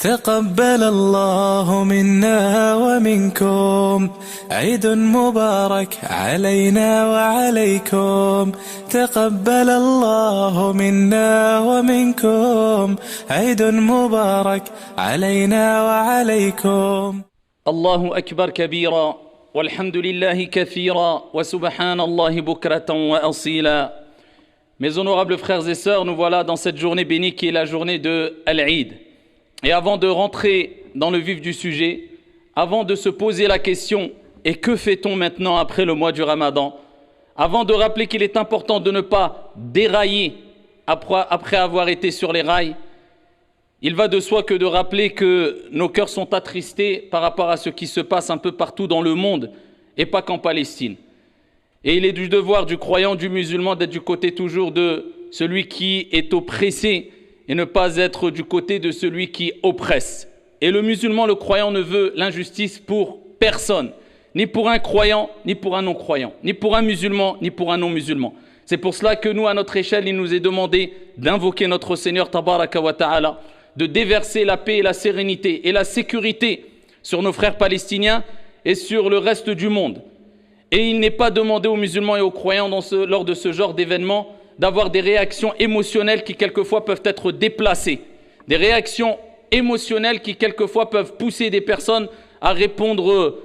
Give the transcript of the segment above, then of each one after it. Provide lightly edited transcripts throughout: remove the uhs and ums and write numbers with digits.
تقبل الله منا ومنكم عيد مبارك علينا وعليكم تقبل الله منا ومنكم عيد مبارك علينا وعليكم الله أكبر كبيرا والحمد لله كثيرا وسبحان الله بكرة وأصيلا. Mes honorables frères et sœurs, nous voilà dans cette journée bénie qui est la journée de Al-Eid. Et avant de rentrer dans le vif du sujet, avant de se poser la question « Et que fait-on maintenant après le mois du Ramadan ?» Avant de rappeler qu'il est important de ne pas dérailler après avoir été sur les rails, il va de soi que de rappeler que nos cœurs sont attristés par rapport à ce qui se passe un peu partout dans le monde et pas qu'en Palestine. Et il est du devoir du croyant, du musulman d'être du côté toujours de celui qui est oppressé et ne pas être du côté de celui qui oppresse. Et le musulman, le croyant, ne veut l'injustice pour personne, ni pour un croyant, ni pour un non-croyant, ni pour un musulman, ni pour un non-musulman. C'est pour cela que nous, à notre échelle, il nous est demandé d'invoquer notre Seigneur Tabaraka wa Ta'ala, de déverser la paix et la sérénité et la sécurité sur nos frères palestiniens et sur le reste du monde. Et il n'est pas demandé aux musulmans et aux croyants lors de ce genre d'événements d'avoir des réactions émotionnelles qui quelquefois peuvent être déplacées, des réactions émotionnelles qui quelquefois peuvent pousser des personnes à répondre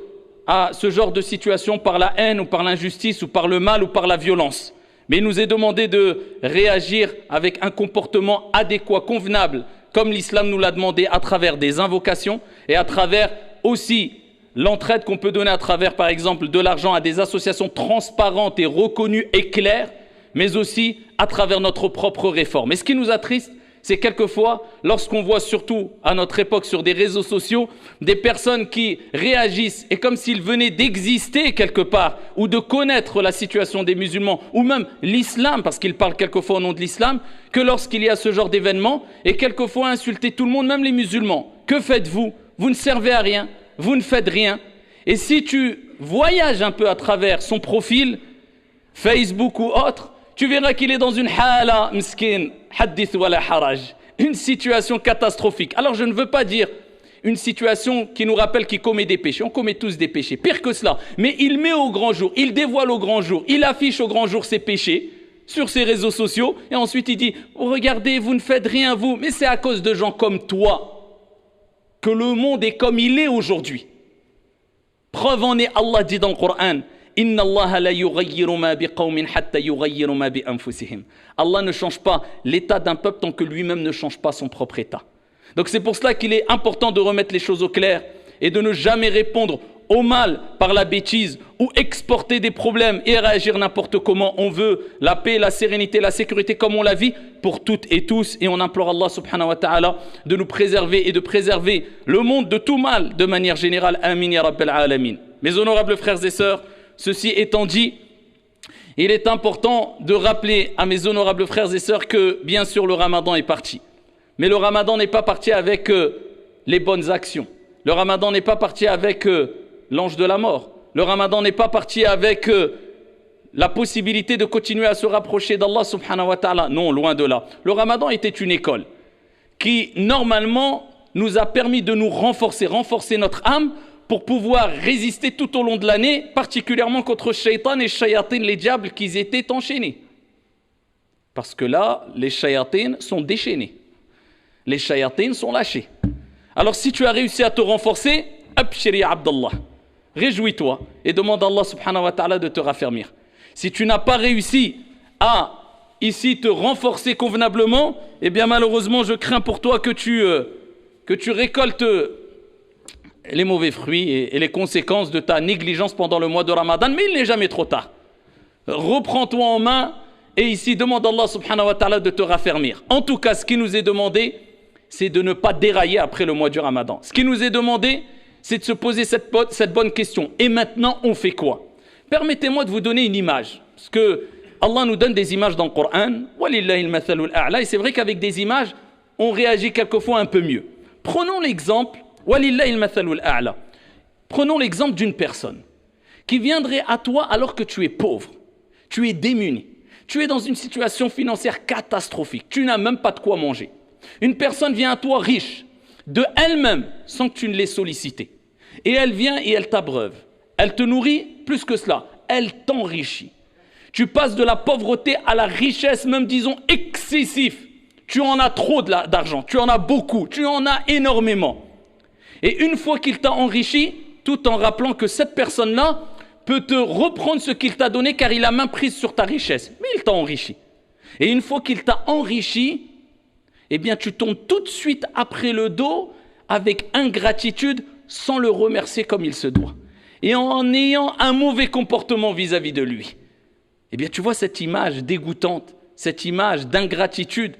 à ce genre de situation par la haine ou par l'injustice ou par le mal ou par la violence. Mais il nous est demandé de réagir avec un comportement adéquat, convenable, comme l'islam nous l'a demandé à travers des invocations et à travers aussi l'entraide qu'on peut donner à travers, par exemple, de l'argent à des associations transparentes et reconnues et claires, mais aussi à travers notre propre réforme. Et ce qui nous attriste, c'est quelquefois, lorsqu'on voit surtout à notre époque sur des réseaux sociaux, des personnes qui réagissent et comme s'ils venaient d'exister quelque part ou de connaître la situation des musulmans ou même l'islam, parce qu'ils parlent quelquefois au nom de l'islam, que lorsqu'il y a ce genre d'événement et quelquefois insulter tout le monde, même les musulmans. Que faites-vous? Vous ne servez à rien, vous ne faites rien. Et si tu voyages un peu à travers son profil, Facebook ou autre, tu verras qu'il est dans une hala, miskin, hadith wala haraj, une situation catastrophique. Alors je ne veux pas dire une situation qui nous rappelle qu'il commet des péchés. On commet tous des péchés, pire que cela. Mais il met au grand jour, il dévoile au grand jour, il affiche au grand jour ses péchés sur ses réseaux sociaux. Et ensuite il dit, oh, regardez, vous ne faites rien vous. Mais c'est à cause de gens comme toi que le monde est comme il est aujourd'hui. Preuve en est, Allah dit dans le Coran, Inna Allah la yughayyiru ma biqawmin hatta yughayyiru ma bi anfusihim. Allah ne change pas l'état d'un peuple tant que lui-même ne change pas son propre état. Donc c'est pour cela qu'il est important de remettre les choses au clair et de ne jamais répondre au mal par la bêtise ou exporter des problèmes et réagir n'importe comment. On veut la paix, la sérénité, la sécurité comme on la vit pour toutes et tous. Et on implore Allah subhanahu wa ta'ala de nous préserver et de préserver le monde de tout mal de manière générale. Amin ya rabbal alamin. Mes honorables frères et sœurs, ceci étant dit, il est important de rappeler à mes honorables frères et sœurs que bien sûr le Ramadan est parti. Mais le Ramadan n'est pas parti avec les bonnes actions. Le Ramadan n'est pas parti avec l'ange de la mort. Le Ramadan n'est pas parti avec la possibilité de continuer à se rapprocher d'Allah subhanahu wa ta'ala. Non, loin de là. Le Ramadan était une école qui normalement nous a permis de nous renforcer notre âme pour pouvoir résister tout au long de l'année, particulièrement contre Shaitan et Shayatin, les diables qui étaient enchaînés. Parce que là, les Shayatin sont déchaînés. Les Shayatin sont lâchés. Alors si tu as réussi à te renforcer, abshir ya Abdallah, réjouis-toi et demande à Allah subhanahu wa ta'ala de te raffermir. Si tu n'as pas réussi à ici te renforcer convenablement, eh bien malheureusement je crains pour toi que tu récoltes les mauvais fruits et les conséquences de ta négligence pendant le mois de Ramadan, mais il n'est jamais trop tard. Reprends-toi en main et ici demande à Allah subhanahu wa ta'ala de te raffermir. En tout cas, ce qui nous est demandé, c'est de ne pas dérailler après le mois du Ramadan. Ce qui nous est demandé, c'est de se poser cette bonne question. Et maintenant, on fait quoi? Permettez-moi de vous donner une image. Parce que Allah nous donne des images dans le Coran. Walillahil mathalul a'la. Et c'est vrai qu'avec des images, on réagit quelquefois un peu mieux. Prenons l'exemple Prenons l'exemple d'une personne qui viendrait à toi alors que tu es pauvre, tu es démuni, tu es dans une situation financière catastrophique, tu n'as même pas de quoi manger. Une personne vient à toi riche, de elle-même, sans que tu ne l'aies sollicité. Et elle vient et elle t'abreuve. Elle te nourrit, plus que cela, elle t'enrichit. Tu passes de la pauvreté à la richesse, même disons excessif. Tu en as trop d'argent, tu en as beaucoup, tu en as énormément. Et une fois qu'il t'a enrichi, tout en rappelant que cette personne-là peut te reprendre ce qu'il t'a donné car il a main prise sur ta richesse. Mais il t'a enrichi. Et une fois qu'il t'a enrichi, eh bien tu tombes tout de suite après le dos avec ingratitude sans le remercier comme il se doit. Et en ayant un mauvais comportement vis-à-vis de lui. Eh bien tu vois cette image dégoûtante, cette image d'ingratitude,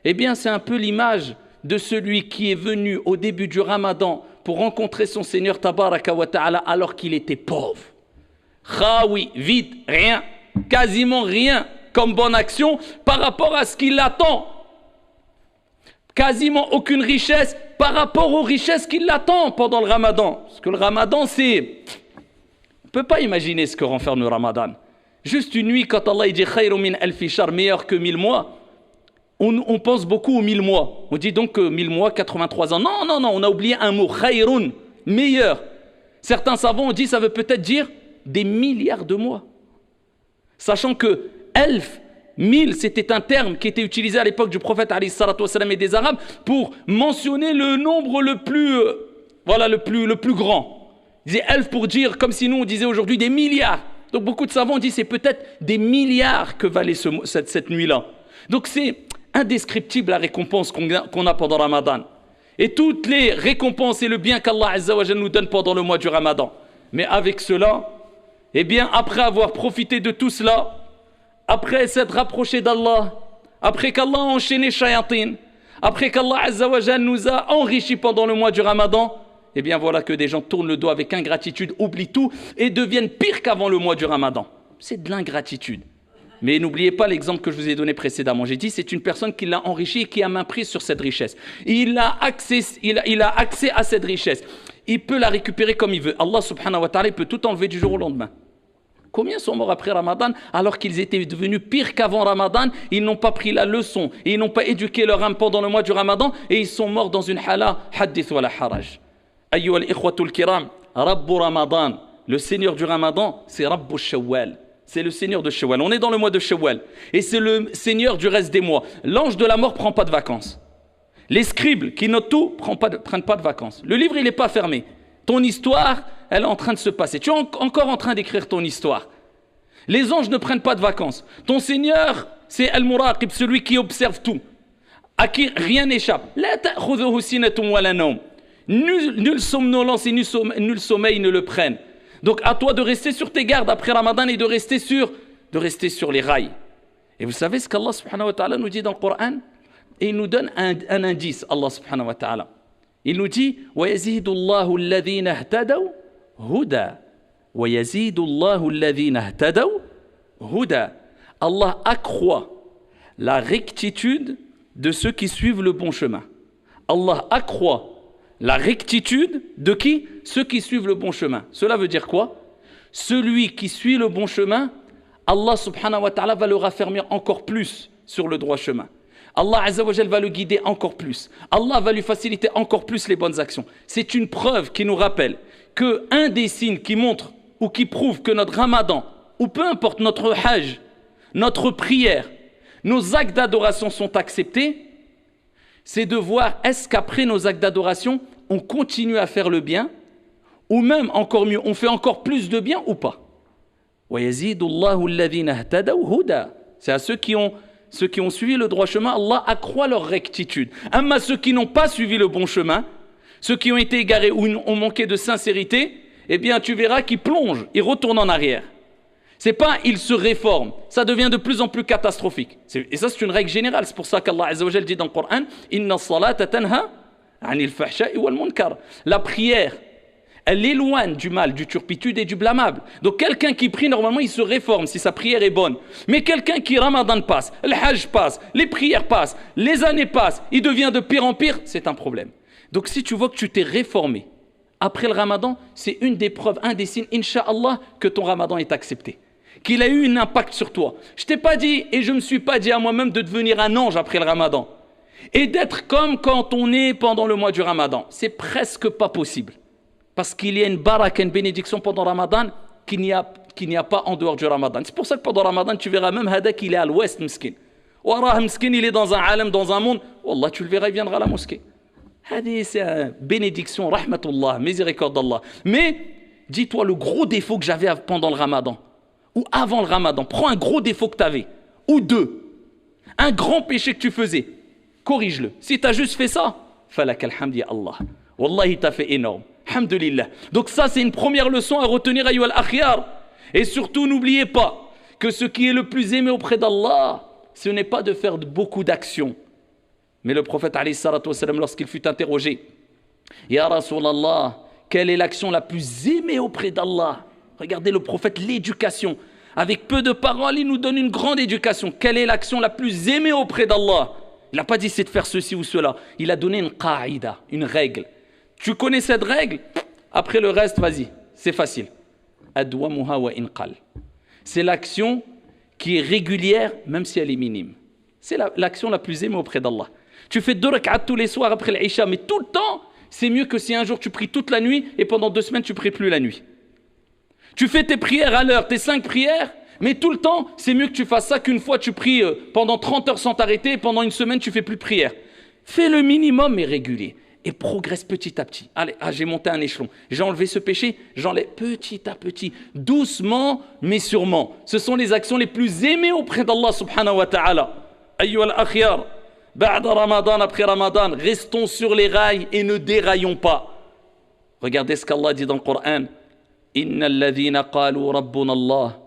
eh bien c'est un peu l'image de celui qui est venu au début du Ramadan pour rencontrer son Seigneur Tabaraka wa Ta'ala alors qu'il était pauvre. Khawi, vide, rien, quasiment rien comme bonne action par rapport à ce qu'il attend. Quasiment aucune richesse par rapport aux richesses qui l'attendent pendant le Ramadan. Parce que le Ramadan, c'est... On ne peut pas imaginer ce que renferme le Ramadan. Juste une nuit, quand Allah dit « Khayru min alfi shahr », meilleur que 1000 mois, on pense beaucoup aux 1000 mois. On dit donc 1000 mois, 83 ans. Non, non, non, on a oublié un mot, « Khayrun », meilleur. Certains savants ont dit ça veut peut-être dire des milliards de mois. Sachant que 1000, c'était un terme qui était utilisé à l'époque du prophète alayhi salatu wassalam et des Arabes pour mentionner le nombre le plus, le plus grand. Ils disaient 1000 pour dire, comme si nous on disait aujourd'hui des milliards. Donc beaucoup de savants disent c'est peut-être des milliards que valait cette nuit-là. Donc c'est indescriptible la récompense qu'on a pendant Ramadan. Et toutes les récompenses et le bien qu'Allah Azza wa Jalla nous donne pendant le mois du Ramadan. Mais avec cela, eh bien après avoir profité de tout cela, après s'être rapproché d'Allah, après qu'Allah a enchaîné shayatin, après qu'Allah Azza wa Jalla nous a enrichis pendant le mois du Ramadan, eh bien voilà que des gens tournent le dos avec ingratitude, oublient tout et deviennent pires qu'avant le mois du Ramadan. C'est de l'ingratitude. Mais n'oubliez pas l'exemple que je vous ai donné précédemment. J'ai dit c'est une personne qui l'a enrichi et qui a main prise sur cette richesse. Il a accès à cette richesse. Il peut la récupérer comme il veut. Allah subhanahu wa ta'ala peut tout enlever du jour au lendemain. Combien sont morts après Ramadan alors qu'ils étaient devenus pires qu'avant Ramadan? Ils n'ont pas pris la leçon, ils n'ont pas éduqué leur âme pendant le mois du Ramadan et ils sont morts dans une hala hadith wa la haraj. Ayyuha al-ikhwatul kiram, Rabbu Ramadan, le Seigneur du Ramadan, c'est Rabbu Shawwal. C'est le Seigneur de Shawwal. On est dans le mois de Shawwal et c'est le Seigneur du reste des mois. L'ange de la mort prend pas de vacances. Les scribes qui notent tout prennent pas de vacances. Le livre il n'est pas fermé. Ton histoire, elle est en train de se passer. Tu es encore en train d'écrire ton histoire. Les anges ne prennent pas de vacances. Ton Seigneur, c'est Al-Muraqib, celui qui observe tout, à qui rien n'échappe. Nulle somnolence et nul sommeil ne le prennent. Donc à toi de rester sur tes gardes après Ramadan et de rester sur les rails. Et vous savez ce qu'Allah subhanahu wa ta'ala nous dit dans le Coran? Et il nous donne un indice, Allah subhanahu wa ta'ala. Il nous dit وَيَزِيدُ اللَّهُ الَّذِينَ اهْتَدَوْا هُدًى وَيَزِيدُ اللَّهُ الَّذِينَ اهْتَدَوْا هُدًى. Allah accroît la rectitude de ceux qui suivent le bon chemin. Allah accroît la rectitude de qui? Ceux qui suivent le bon chemin. Cela veut dire quoi? Celui qui suit le bon chemin, Allah subhanahu wa ta'ala va le raffermir encore plus sur le droit chemin. Allah Azza wa Jal va le guider encore plus. Allah va lui faciliter encore plus les bonnes actions. C'est une preuve qui nous rappelle qu'un des signes qui montre ou qui prouve que notre Ramadan, ou peu importe notre hajj, notre prière, nos actes d'adoration sont acceptés, c'est de voir est-ce qu'après nos actes d'adoration, on continue à faire le bien, ou même encore mieux, on fait encore plus de bien ou pas. C'est à ceux qui ont suivi le droit chemin, Allah accroît leur rectitude. À ceux qui n'ont pas suivi le bon chemin, ceux qui ont été égarés ou ont manqué de sincérité, eh bien tu verras qu'ils plongent, ils retournent en arrière. C'est pas ils se réforment, ça devient de plus en plus catastrophique. Et ça c'est une règle générale, c'est pour ça qu'Allah Azza wa Jal dit dans le Coran Inna salata tanha anil fahsha'i wal munkar. La prière, elle éloigne du mal, du turpitude et du blâmable. Donc quelqu'un qui prie normalement, il se réforme si sa prière est bonne. Mais quelqu'un qui Ramadan passe, le Hajj passe, les prières passent, les années passent, il devient de pire en pire, c'est un problème. Donc si tu vois que tu t'es réformé après le Ramadan, c'est une des preuves, un des signes, Inch'Allah, que ton Ramadan est accepté. Qu'il a eu un impact sur toi. Je t'ai pas dit et je me suis pas dit à moi-même de devenir un ange après le Ramadan. et d'être comme quand on est pendant le mois du Ramadan. C'est presque pas possible. Parce qu'il y a une baraka, une bénédiction pendant Ramadan qu'il n'y a pas en dehors du Ramadan. C'est pour ça que pendant Ramadan, tu verras même Hada qu'il est à l'ouest, Miskin. Warah Miskin, il est dans un alam, dans un monde. Wallah, tu le verras, il viendra à la mosquée. Hadi, c'est une bénédiction, rahmatullah, miséricorde d'Allah. Mais, dis-toi, le gros défaut que j'avais pendant le Ramadan, ou avant le Ramadan, prends un gros défaut que tu avais, ou deux, un grand péché que tu faisais, corrige-le. Si tu as juste fait ça, falak alhamdi Allah. Wallah, il t'a fait énorme. Alhamdulillah. Donc ça, c'est une première leçon à retenir, ayyuhal akhyar. Et surtout, n'oubliez pas que ce qui est le plus aimé auprès d'Allah, ce n'est pas de faire beaucoup d'actions. Mais le prophète, alayhi salatu wassalam, lorsqu'il fut interrogé, Ya Rasulallah, quelle est l'action la plus aimée auprès d'Allah? Regardez le prophète, l'éducation. Avec peu de paroles, il nous donne une grande éducation. Quelle est l'action la plus aimée auprès d'Allah? Il n'a pas dit c'est de faire ceci ou cela. Il a donné une qaïda, une règle. Tu connais cette règle? Après le reste, vas-y, c'est facile. Adwamuha wa inqal. C'est l'action qui est régulière, même si elle est minime. C'est l'action la plus aimée auprès d'Allah. Tu fais 2 rak'at tous les soirs après l'Isha, mais tout le temps, c'est mieux que si un jour tu pries toute la nuit et pendant 2 semaines tu pries plus la nuit. Tu fais tes prières à l'heure, tes 5 prières, mais tout le temps, c'est mieux que tu fasses ça qu'une fois tu pries pendant 30 heures sans t'arrêter et pendant une semaine tu fais plus de prière. Fais le minimum mais régulier et progresse petit à petit. Allez, j'ai monté un échelon, j'ai enlevé ce péché, j'enlève petit à petit, doucement mais sûrement. Ce sont les actions les plus aimées auprès d'Allah subhanahu wa ta'ala. Ayyuhal akhyar, ba'da Ramadan, après Ramadan, restons sur les rails et ne déraillons pas. Regardez ce qu'Allah dit dans le Coran. إن الذين قالوا ربنا الله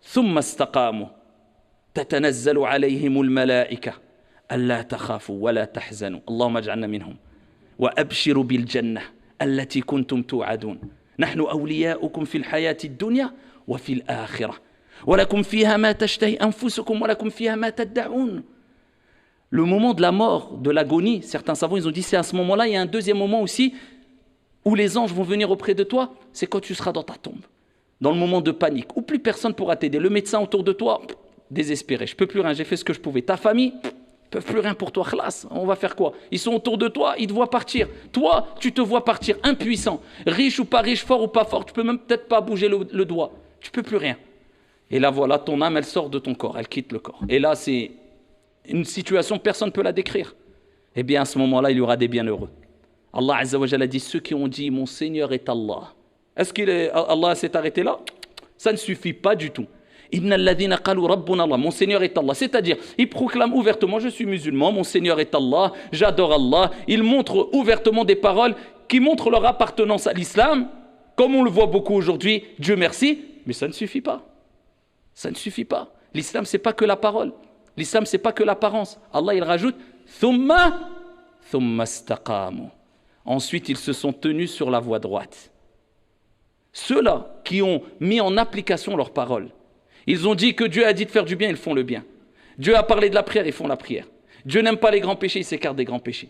ثم استقاموا تتنزل عليهم الملائكة ألا تخافوا ولا تحزنوا اللهم اجعلنا منهم وأبشروا بالجنة التي كنتم توعدون نحن أولياؤكم في الحياة الدنيا وفي الآخرة ولكم فيها ما تشتهي أنفسكم ولكم فيها ما تدعون. Le moment de la mort, de l'agonie, certains savants ils ont dit c'est à ce moment-là, il y a un deuxième moment aussi où les anges vont venir auprès de toi, c'est quand tu seras dans ta tombe, dans le moment de panique, où plus personne ne pourra t'aider. Le médecin autour de toi, désespéré, je ne peux plus rien, j'ai fait ce que je pouvais. Ta famille, ils ne peuvent plus rien pour toi, khlas, on va faire quoi? Ils sont autour de toi, ils te voient partir. Toi, tu te vois partir, impuissant, riche ou pas riche, fort ou pas fort, tu ne peux même peut-être pas bouger le doigt, tu ne peux plus rien. Et là voilà, ton âme, elle sort de ton corps, elle quitte le corps. Et là, c'est une situation, personne ne peut la décrire. Eh bien, à ce moment-là, il y aura des bienheureux. Allah Azza wa Jalla a dit ceux qui ont dit mon Seigneur est Allah. Est-ce qu'Allah s'est arrêté là? Ça ne suffit pas du tout. Inna alladhina qalu rabbuna Allah, mon Seigneur est Allah. C'est-à-dire, ils proclament ouvertement je suis musulman, mon Seigneur est Allah, j'adore Allah. Ils montrent ouvertement des paroles qui montrent leur appartenance à l'islam, comme on le voit beaucoup aujourd'hui, Dieu merci, mais ça ne suffit pas. Ça ne suffit pas. L'islam, c'est pas que la parole. L'islam, c'est pas que l'apparence. Allah, il rajoute thumma istaqamu. Ensuite, ils se sont tenus sur la voie droite. Ceux-là qui ont mis en application leurs paroles, ils ont dit que Dieu a dit de faire du bien, ils font le bien. Dieu a parlé de la prière, ils font la prière. Dieu n'aime pas les grands péchés, ils s'écartent des grands péchés.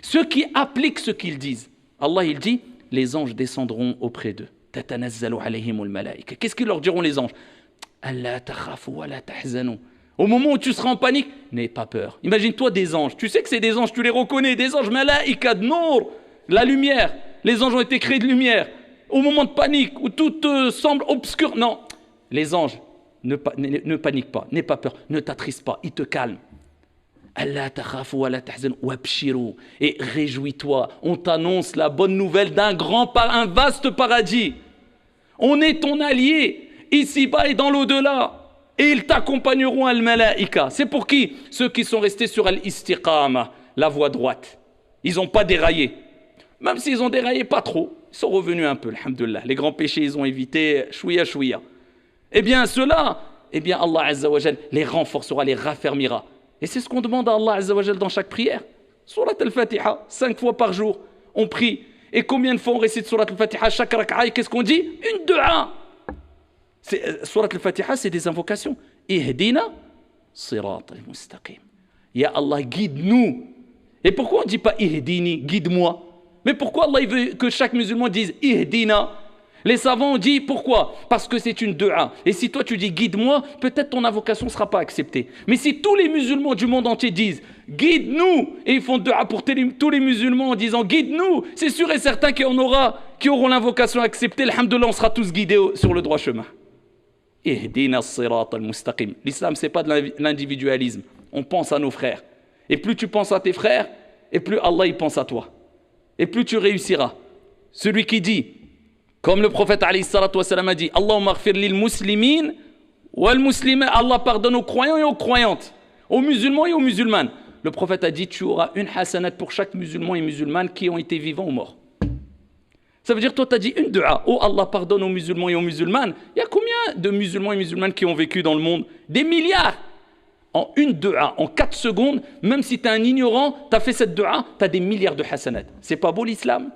Ceux qui appliquent ce qu'ils disent, Allah il dit, les anges descendront auprès d'eux. Tatanazzalu alayhimul malaïka. Qu'est-ce qu'ils leur diront les anges? Allah takhafu wa la tahzanu. Au moment où tu seras en panique, n'aie pas peur. Imagine-toi des anges. Tu sais que c'est des anges, tu les reconnais. Des anges, malaïka, de nour, la lumière. Les anges ont été créés de lumière. Au moment de panique, où tout semble obscur. Non, les anges, ne panique pas, n'aie pas peur, ne t'attriste pas, ils te calment. Allah takhafu wa la tahzanu wabshiru. Et réjouis-toi, on t'annonce la bonne nouvelle d'un un vaste paradis. On est ton allié, ici-bas et dans l'au-delà. Et ils t'accompagneront al-malaïka. C'est pour qui? Ceux qui sont restés sur al-istiqama, la voie droite. Ils n'ont pas déraillé. Même s'ils ont déraillé pas trop, ils sont revenus un peu, alhamdoulilah. Les grands péchés, ils ont évité, chouïa, chouïa. Eh bien, ceux-là, eh bien, Allah Azza wa Jal les renforcera, les raffermira. Et c'est ce qu'on demande à Allah Azza wa Jal dans chaque prière. Surat al-Fatiha, 5 fois par jour, on prie. Et combien de fois on récite Surat al-Fatiha, chaque rak'a, qu'est-ce qu'on dit? Une dua. Surat al-Fatiha, c'est des invocations. Ihdina sirat al-mustaqim. Ya Allah, guide-nous. Et pourquoi on ne dit pas ihdini, guide-moi? Mais pourquoi Allah il veut que chaque musulman dise ihdina? Les savants ont dit pourquoi? Parce que c'est une dua. Et si toi tu dis guide-moi, peut-être ton invocation ne sera pas acceptée. Mais si tous les musulmans du monde entier disent guide-nous, et ils font dua pour tous les musulmans en disant guide-nous, c'est sûr et certain qu'il y en aura qui auront l'invocation acceptée. Alhamdoulilah, on sera tous guidés sur le droit chemin. Ihdina as-sirat al-mustaqim. L'islam, c'est pas de l'individualisme. On pense à nos frères. Et plus tu penses à tes frères, et plus Allah il pense à toi. Et plus tu réussiras. Celui qui dit, comme le prophète alayhi salatu wassalam a dit, Allahumma aghfir lil muslimin wal muslimin, Allah pardonne aux croyants et aux croyantes, aux musulmans et aux musulmanes. Le prophète a dit, tu auras une hasanat pour chaque musulman et musulmane qui ont été vivants ou morts. Ça veut dire, toi, tu as dit une dua. Oh, Allah pardonne aux musulmans et aux musulmanes. Il y a combien de musulmans et musulmanes qui ont vécu dans le monde? Des milliards. En une dua, en 4 secondes, même si tu es un ignorant, tu as fait cette dua, tu as des milliards de hasanat. C'est pas beau l'islam?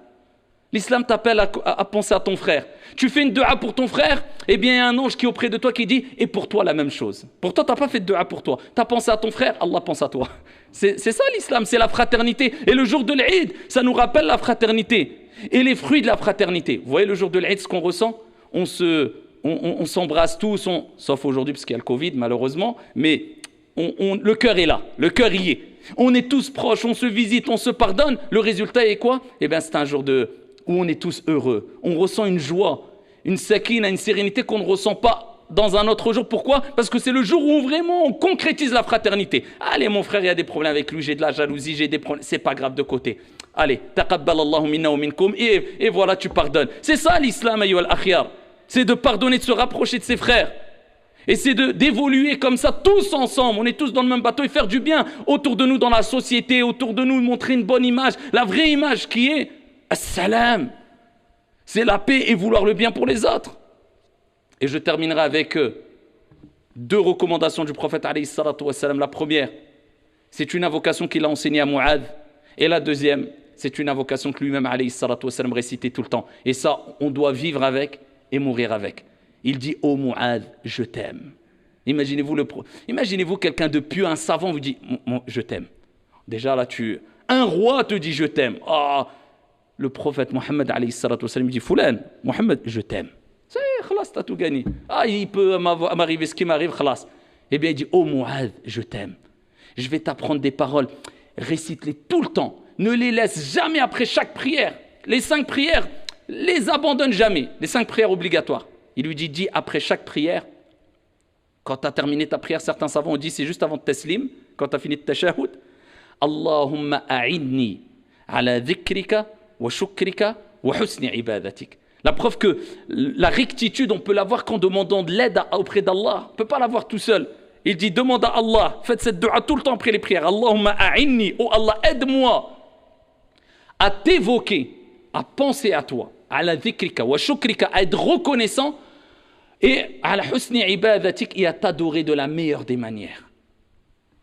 L'islam t'appelle à penser à ton frère. Tu fais une dua pour ton frère, eh bien il y a un ange qui est auprès de toi qui dit, et pour toi la même chose. Pourtant tu n'as pas fait de dua pour toi. Tu as pensé à ton frère, Allah pense à toi. C'est ça l'islam, c'est la fraternité. Et le jour de l'Eid, ça nous rappelle la fraternité. Et les fruits de la fraternité. Vous voyez le jour de l'Eid, ce qu'on ressent? On s'embrasse tous, sauf aujourd'hui parce qu'il y a le Covid malheureusement, mais le cœur est là, le cœur y est. On est tous proches, on se visite, on se pardonne. Le résultat est quoi? Eh bien c'est un jour où on est tous heureux. On ressent une joie, une sakina, une sérénité qu'on ne ressent pas dans un autre jour. Pourquoi? Parce que c'est le jour où vraiment on concrétise la fraternité. Allez mon frère, il y a des problèmes avec lui, j'ai de la jalousie, j'ai des problèmes. C'est pas grave, de côté. Allez, taqabbal Allahu minna wa minkum, et voilà, tu pardonnes. C'est ça l'islam, ayyuhal akhyar. C'est de pardonner, de se rapprocher de ses frères. Et c'est d'évoluer comme ça, tous ensemble. On est tous dans le même bateau et faire du bien autour de nous dans la société, autour de nous, montrer une bonne image, la vraie image qui est as-salam. C'est la paix et vouloir le bien pour les autres. Et je terminerai avec 2 recommandations du prophète alayhi salatu wassalam. La première, c'est une invocation qu'il a enseignée à Mu'adh. Et la deuxième, c'est une invocation que lui-même alayhi salatu wassalam récitait tout le temps. Et ça, on doit vivre avec et mourir avec. Il dit « Oh Mu'adh, je t'aime ». Imaginez-vous quelqu'un de pieux, un savant vous dit « Je t'aime ». Déjà là, un roi te dit « Je t'aime ». Oh, le prophète Mohammed alayhi salatu wassalam dit « Foulan, Mohammed, je t'aime ». C'est khalas, t'as tout gagné. Ah, il peut m'arriver ce qui m'arrive, khalas. Eh bien, il dit « Oh Mu'adh, je t'aime ». Je vais t'apprendre des paroles. Récite-les tout le temps. Ne les laisse jamais après chaque prière. Les 5 prières, les abandonne jamais. Les 5 prières obligatoires. Il lui dit après chaque prière, quand tu as terminé ta prière, certains savants ont dit c'est juste avant de taslim, quand tu as fini de tashahhud, Allahumma a'inni ala dhikrika wa shukrika wa husni ibadatik. La preuve que la rectitude, on peut l'avoir qu'en demandant de l'aide auprès d'Allah. On ne peut pas l'avoir tout seul. Il dit demande à Allah, faites cette dua tout le temps après les prières. Allahumma a'inni, oh Allah, aide-moi à t'évoquer, à penser à toi, ala dhikrika wa shukrika, à être reconnaissant, et à la husni ibadatik, et à t'adorer de la meilleure des manières.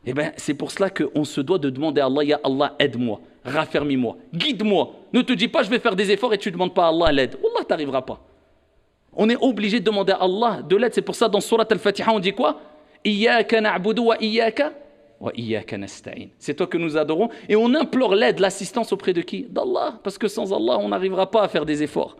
Eh bien, c'est pour cela qu'on se doit de demander à Allah, ya Allah, aide-moi, raffermis-moi, guide-moi. Ne te dis pas, je vais faire des efforts et tu ne demandes pas à Allah l'aide. Allah, tu n'arriveras pas. On est obligé de demander à Allah de l'aide. C'est pour ça, dans Surat Al-Fatiha, on dit quoi? Iyaka na'budu wa iyaka nasta'in. C'est toi que nous adorons. Et on implore l'aide, l'assistance auprès de qui? D'Allah. Parce que sans Allah, on n'arrivera pas à faire des efforts.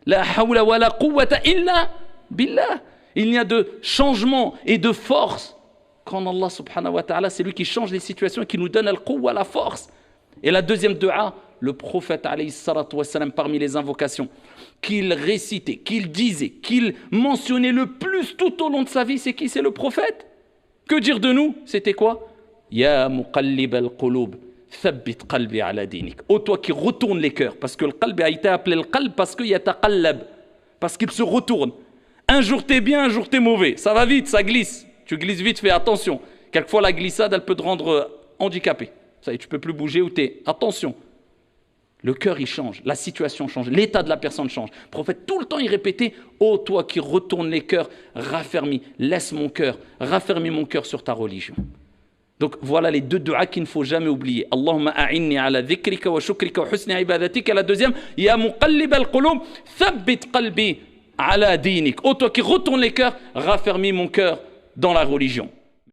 La hawla wa la quwwata illa billah. Il n'y a de changement et de force qu'en Allah subhanahu wa ta'ala. C'est lui qui change les situations et qui nous donne al-quwwa, la force. Et la deuxième dua, le prophète alayhi salatu wassalam, parmi les invocations qu'il récitait, qu'il disait, qu'il mentionnait le plus tout au long de sa vie, c'est qui? C'est le prophète. Que dire de nous? C'était quoi? Ya muqallib al-qulub, thabbit qalbi ala dinik. Ô toi qui retourne les cœurs, parce que le qalb a été appelé le qalb parce qu'il yataqallab, parce qu'il se retourne. Un jour t'es bien, un jour t'es mauvais. Ça va vite, ça glisse. Tu glisses vite, fais attention. Quelquefois la glissade, elle peut te rendre handicapé. Ça y est, tu peux plus bouger ou t'es. Attention. Le cœur, il change, la situation change, l'état de la personne change. Le prophète, tout le temps, il répétait « Ô toi qui retournes les cœurs, raffermis, laisse mon cœur, raffermis mon cœur sur ta religion. » Donc voilà les 2 du'as qu'il ne faut jamais oublier. Allahumma a'inni ala dhikrika wa shukrika wa husni ibadatika. Et la deuxième, Ya muqallib al-qulub, thabbit qalbi ala dinik. Ô toi qui retournes les cœurs, raffermis mon cœur dans la religion.